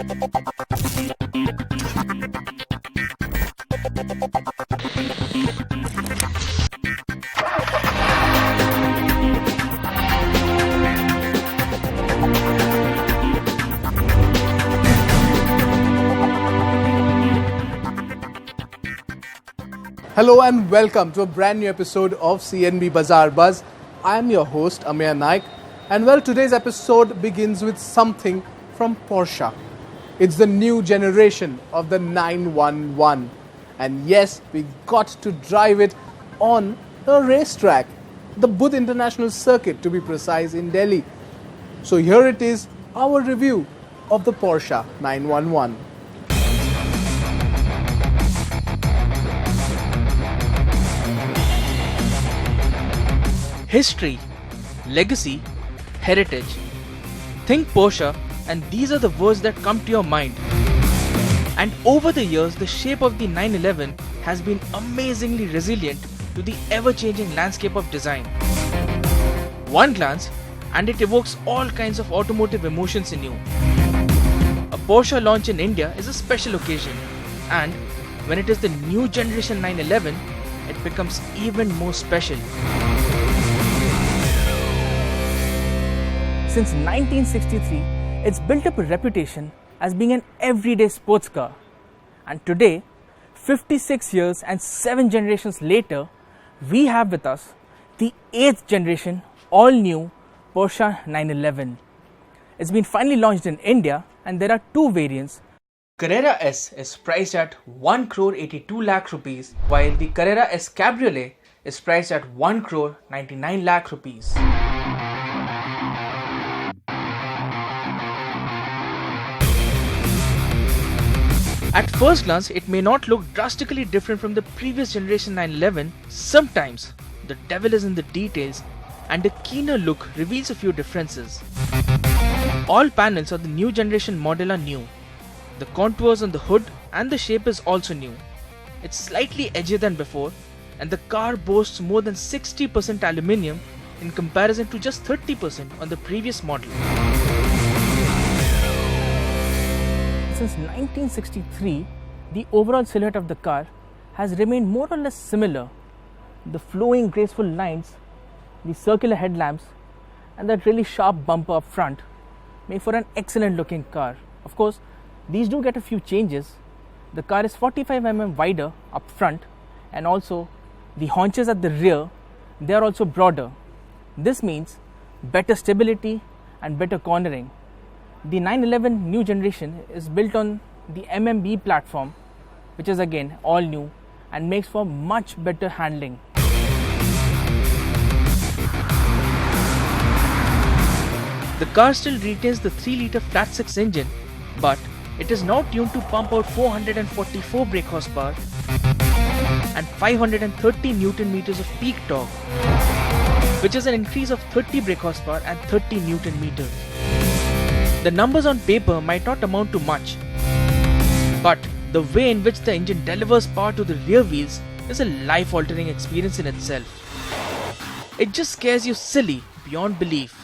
Hello and welcome to a brand new episode of CNB Bazaar Buzz. I am your host Ameya Naik, and well, today's episode begins with something from Porsche. It's the new generation of the 911, and yes, we got to drive it on a racetrack, the Buddh International Circuit to be precise, in Delhi. So here it is, our review of the Porsche 911. History, legacy, heritage. Think Porsche and these are the words that come to your mind. And over the years, the shape of the 911 has been amazingly resilient to the ever-changing landscape of design. One glance and it evokes all kinds of automotive emotions in you. A Porsche launch in India is a special occasion, and when it is the new generation 911, it becomes even more special. Since 1963, it's built up a reputation as being an everyday sports car. And today, 56 years and 7 generations later, we have with us the 8th generation all-new Porsche 911. It's been finally launched in India, and there are 2 variants. Carrera S is priced at 1 crore 82 lakh rupees, while the Carrera S Cabriolet is priced at 1 crore 99 lakh rupees. At first glance, it may not look drastically different from the previous generation 911. Sometimes, the devil is in the details, and a keener look reveals a few differences. All panels of the new generation model are new. The contours on the hood and the shape is also new. It's slightly edgier than before, and the car boasts more than 60% aluminium in comparison to just 30% on the previous model. Since 1963, the overall silhouette of the car has remained more or less similar. The flowing graceful lines, the circular headlamps, and that really sharp bumper up front make for an excellent looking car. Of course, these do get a few changes. The car is 45 mm wider up front, and also the haunches at the rear, they are also broader. This means better stability and better cornering. The 911 new generation is built on the MMB platform, which is again all new and makes for much better handling. The car still retains the 3-litre flat-6 engine, but it is now tuned to pump out 444 brake horsepower and 530 Newton meters of peak torque, which is an increase of 30 brake horsepower and 30 Newton meters. The numbers on paper might not amount to much, but the way in which the engine delivers power to the rear wheels is a life-altering experience in itself. It just scares you silly beyond belief.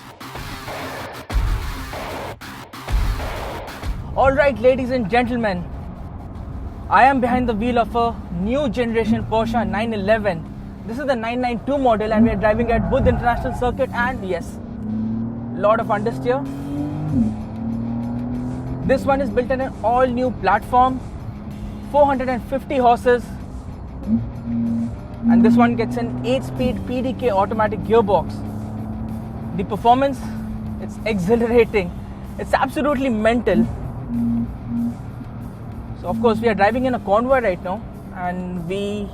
Alright, ladies and gentlemen, I am behind the wheel of a new generation Porsche 911. This is the 992 model, and we are driving at Buddh International Circuit, and yes, lot of understeer. This one is built on an all-new platform, 450 horses, and this one gets an 8-speed PDK automatic gearbox. The performance, it's exhilarating. It's absolutely mental. So of course we are driving in a convoy right now, and we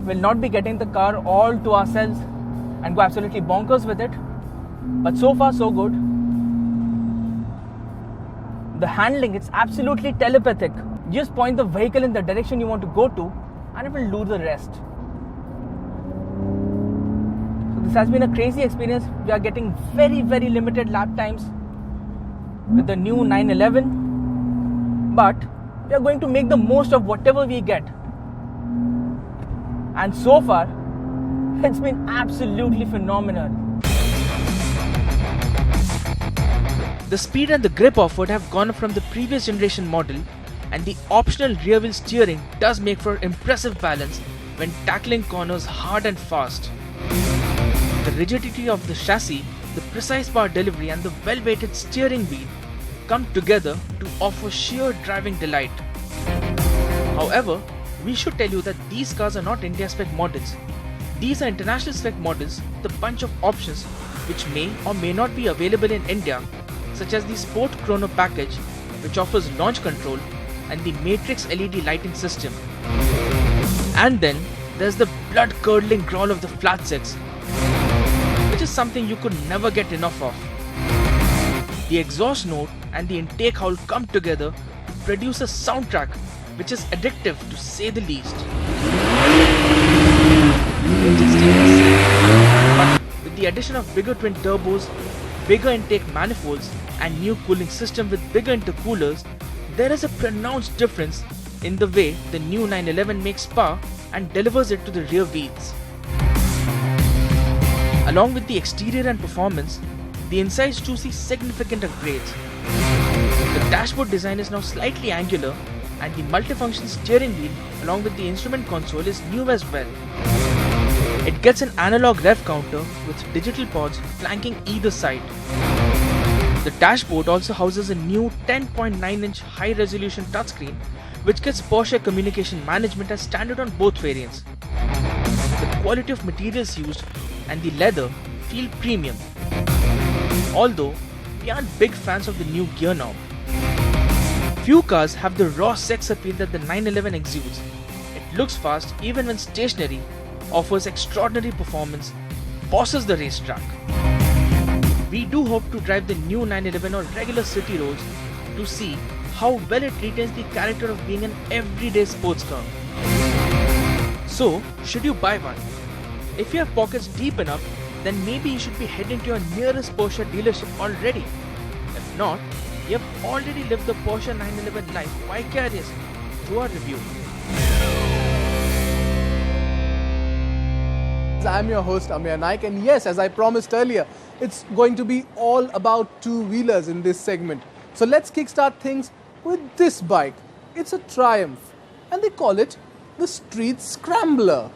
will not be getting the car all to ourselves and go absolutely bonkers with it. But so far so good. The handling, it's absolutely telepathic. Just point the vehicle in the direction you want to go to and it will do the rest. So this has been a crazy experience. We are getting very limited lap times with the new 911, but we are going to make the most of whatever we get. And so far, it's been absolutely phenomenal. The speed and the grip offered have gone up from the previous generation model, and the optional rear wheel steering does make for impressive balance when tackling corners hard and fast. The rigidity of the chassis, the precise power delivery and the well-weighted steering wheel come together to offer sheer driving delight. However, we should tell you that these cars are not India spec models. These are international spec models with a bunch of options which may or may not be available in India, such as the Sport Chrono package, which offers launch control and the Matrix LED lighting system. And then there's the blood-curdling growl of the flat six, which is something you could never get enough of. The exhaust note and the intake howl come together to produce a soundtrack which is addictive to say the least. The engine stays the same, but with the addition of bigger twin turbos, bigger intake manifolds and new cooling system with bigger intercoolers, there is a pronounced difference in the way the new 911 makes power and delivers it to the rear wheels. Along with the exterior and performance, the insides too see significant upgrades. The dashboard design is now slightly angular, and the multifunction steering wheel along with the instrument console is new as well. It gets an analog rev counter with digital pods flanking either side. The dashboard also houses a new 10.9-inch high-resolution touchscreen which gets Porsche communication management as standard on both variants. The quality of materials used and the leather feel premium. Although, we aren't big fans of the new gear knob. Few cars have the raw sex appeal that the 911 exudes. It looks fast even when stationary, offers extraordinary performance, bosses the racetrack. We do hope to drive the new 911 on regular city roads to see how well it retains the character of being an everyday sports car. So, should you buy one? If you have pockets deep enough, then maybe you should be heading to your nearest Porsche dealership already. If not, you have already lived the Porsche 911 life vicariously through our review. I'm your host Amir Naik, and yes, as I promised earlier, it's going to be all about two-wheelers in this segment. So let's kickstart things with this bike. It's a Triumph, and they call it the Street Scrambler.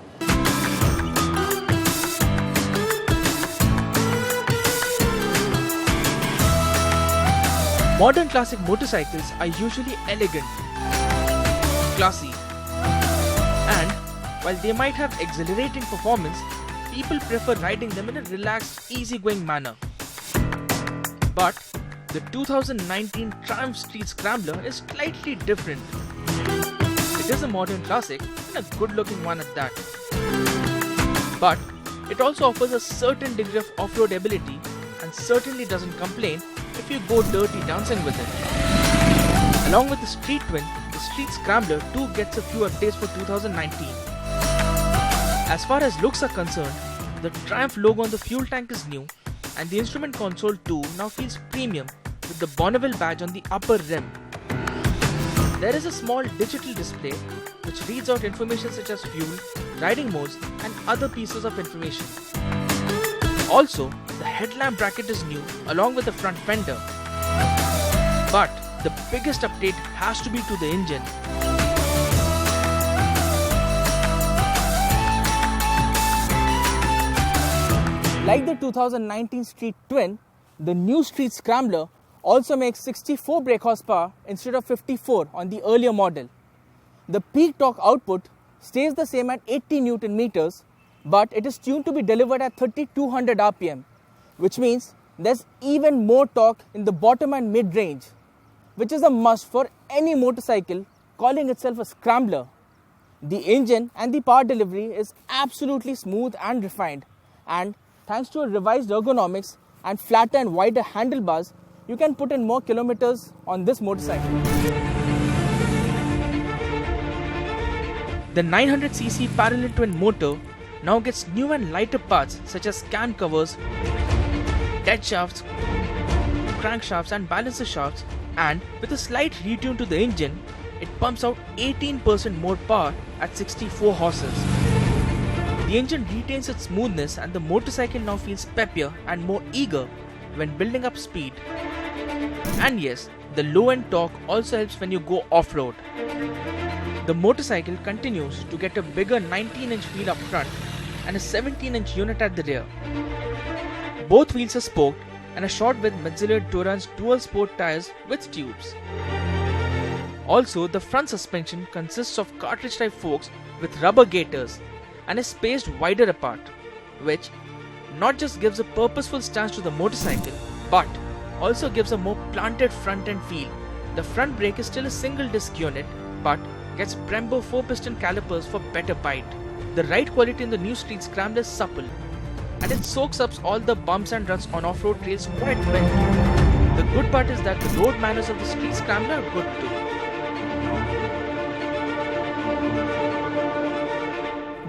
Modern classic motorcycles are usually elegant, classy, and while they might have exhilarating performance, people prefer riding them in a relaxed, easygoing manner. But the 2019 Triumph Street Scrambler is slightly different. It is a modern classic and a good-looking one at that. But it also offers a certain degree of off-road ability and certainly doesn't complain if you go dirty dancing with it. Along with the Street Twin, the Street Scrambler too gets a few updates for 2019. As far as looks are concerned, the Triumph logo on the fuel tank is new, and the instrument console too now feels premium with the Bonneville badge on the upper rim. There is a small digital display which reads out information such as fuel, riding modes and other pieces of information. Also, the headlamp bracket is new along with the front fender. But the biggest update has to be to the engine. Like the 2019 Street Twin, the new Street Scrambler also makes 64 brake horsepower instead of 54 on the earlier model. The peak torque output stays the same at 80 Newton meters, but it is tuned to be delivered at 3200 RPM, which means there's even more torque in the bottom and mid range, which is a must for any motorcycle calling itself a scrambler. The engine and the power delivery is absolutely smooth and refined, and thanks to a revised ergonomics and flatter and wider handlebars, you can put in more kilometers on this motorcycle. The 900cc parallel twin motor now gets new and lighter parts such as cam covers, dead shafts, crankshafts and balancer shafts, and with a slight retune to the engine, it pumps out 18% more power at 64 horses. The engine retains its smoothness and the motorcycle now feels peppier and more eager when building up speed. And yes, the low end torque also helps when you go off-road. The motorcycle continues to get a bigger 19-inch wheel up front and a 17-inch unit at the rear. Both wheels are spoked and are shot with Mitsubishi Touran's dual sport tires with tubes. Also, the front suspension consists of cartridge type forks with rubber gaiters and is spaced wider apart, which not just gives a purposeful stance to the motorcycle but also gives a more planted front end feel. The front brake is still a single disc unit but gets Brembo 4-piston calipers for better bite. The ride quality in the new Street Scrambler is supple and it soaks up all the bumps and ruts on off-road trails quite well. The good part is that the road manners of the Street Scrambler are good too.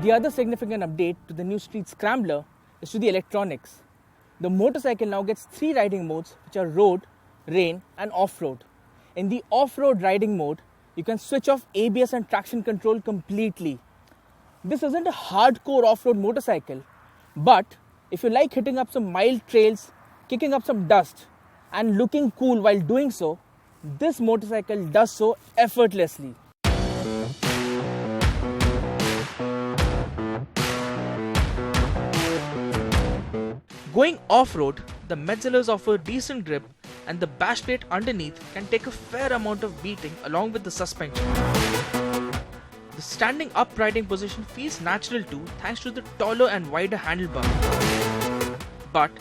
The other significant update to the new Street Scrambler is to the electronics. The motorcycle now gets 3 riding modes, which are road, rain and off-road. In the off-road riding mode, you can switch off ABS and traction control completely. This isn't a hardcore off-road motorcycle, but if you like hitting up some mild trails, kicking up some dust and looking cool while doing so, this motorcycle does so effortlessly. Going off-road, the Metzelers offer decent grip and the bash plate underneath can take a fair amount of beating along with the suspension. The standing up riding position feels natural too thanks to the taller and wider handlebar. But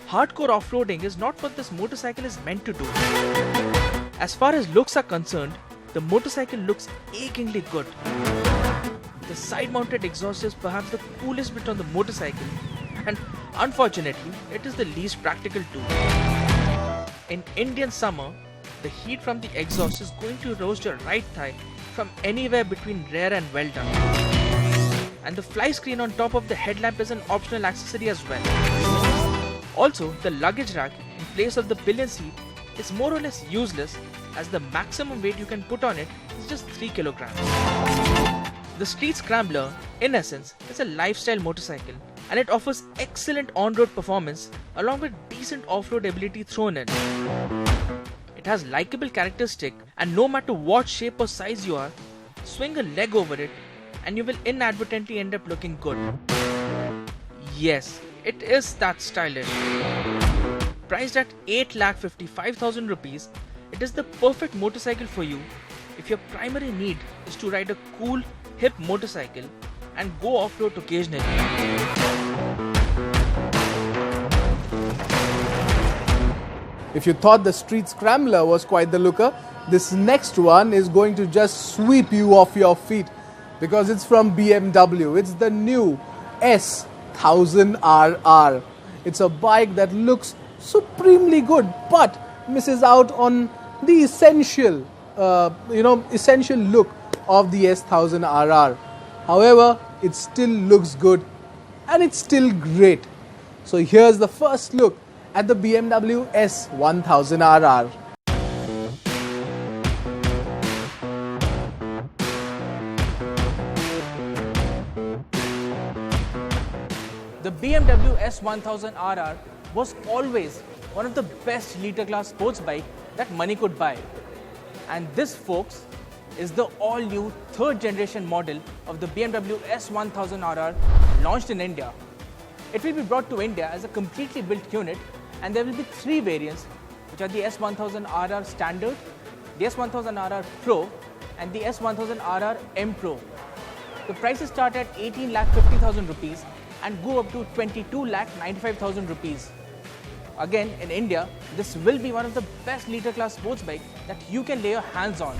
hardcore off-roading is not what this motorcycle is meant to do. As far as looks are concerned, the motorcycle looks achingly good. The side-mounted exhaust is perhaps the coolest bit on the motorcycle, and unfortunately, it is the least practical too. In Indian summer, the heat from the exhaust is going to roast your right thigh from anywhere between rare and well done. And the fly screen on top of the headlamp is an optional accessory as well. Also, the luggage rack in place of the pillion seat is more or less useless as the maximum weight you can put on it is just 3 kilograms. The Street Scrambler, in essence, is a lifestyle motorcycle and it offers excellent on-road performance along with decent off-road ability thrown in. It has likable characteristic and no matter what shape or size you are, swing a leg over it and you will inadvertently end up looking good. Yes, it is that stylish. Priced at 8,55,000 rupees, it is the perfect motorcycle for you if your primary need is to ride a cool, hip motorcycle and go off-road occasionally. If you thought the Street Scrambler was quite the looker, this next one is going to just sweep you off your feet because it's from BMW. It's the new S1000 RR. It's a bike that looks supremely good but misses out on the essential look of the S1000 RR. However, it still looks good and it's still great. So here's the first look at the BMW S1000 RR. The BMW S1000 RR was always one of the best litre-class sports bike that money could buy. And this, folks, is the all-new third generation model of the BMW S1000 RR launched in India. It will be brought to India as a completely built unit and there will be 3 variants which are the S1000 RR Standard, the S1000 RR Pro and the S1000 RR M Pro. The prices start at 18,50,000 rupees and go up to 22,95,000 rupees. Again, in India, this will be one of the best litre-class sports bike that you can lay your hands on.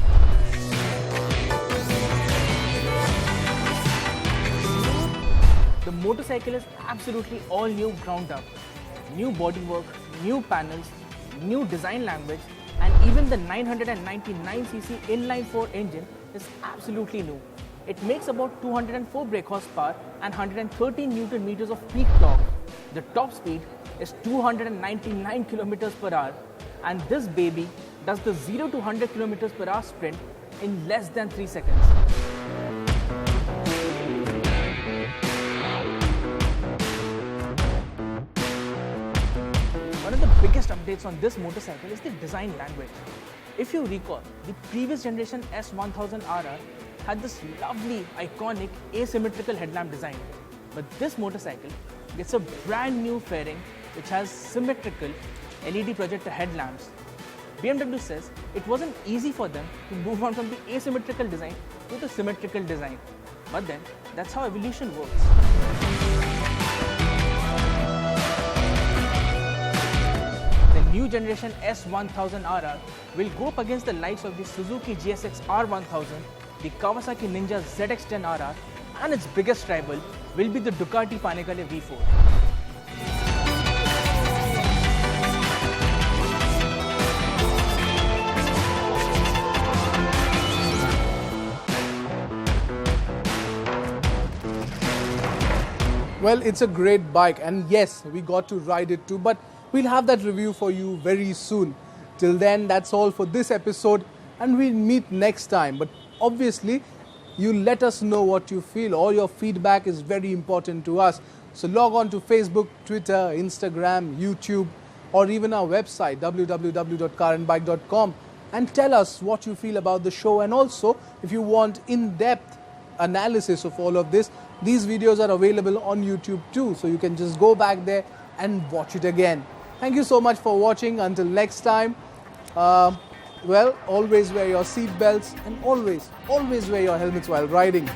The motorcycle is absolutely all new ground up. New bodywork, new panels, new design language, and even the 999cc inline-4 engine is absolutely new. It makes about 204 brake horsepower and 113 Newton meters of peak torque. The top speed is 299 kilometers per hour, and this baby does the 0 to 100 kilometers per hour sprint in less than 3 seconds. One of the biggest biggest updates on this motorcycle is the design language. If you recall, the previous generation S1000 RR had this lovely, iconic, asymmetrical headlamp design. But this motorcycle gets a brand new fairing which has symmetrical LED projector headlamps. BMW says it wasn't easy for them to move on from the asymmetrical design to the symmetrical design. But then, that's how evolution works. The new generation S1000 RR will go up against the likes of the Suzuki GSX R1000, the Kawasaki Ninja ZX10 RR, and its biggest rival will be the Ducati Panigale V4. Well, it's a great bike, and yes, we got to ride it too, but we'll have that review for you very soon. Till then, that's all for this episode, and we'll meet next time. But obviously, you let us know what you feel. All your feedback is very important to us. So log on to Facebook, Twitter, Instagram, YouTube, or even our website www.carandbike.com and tell us what you feel about the show. And also, if you want in-depth analysis of all of this, these videos are available on YouTube too, so you can just go back there and watch it again. Thank you so much for watching. Until next time, well, always wear your seat belts and always wear your helmets while riding.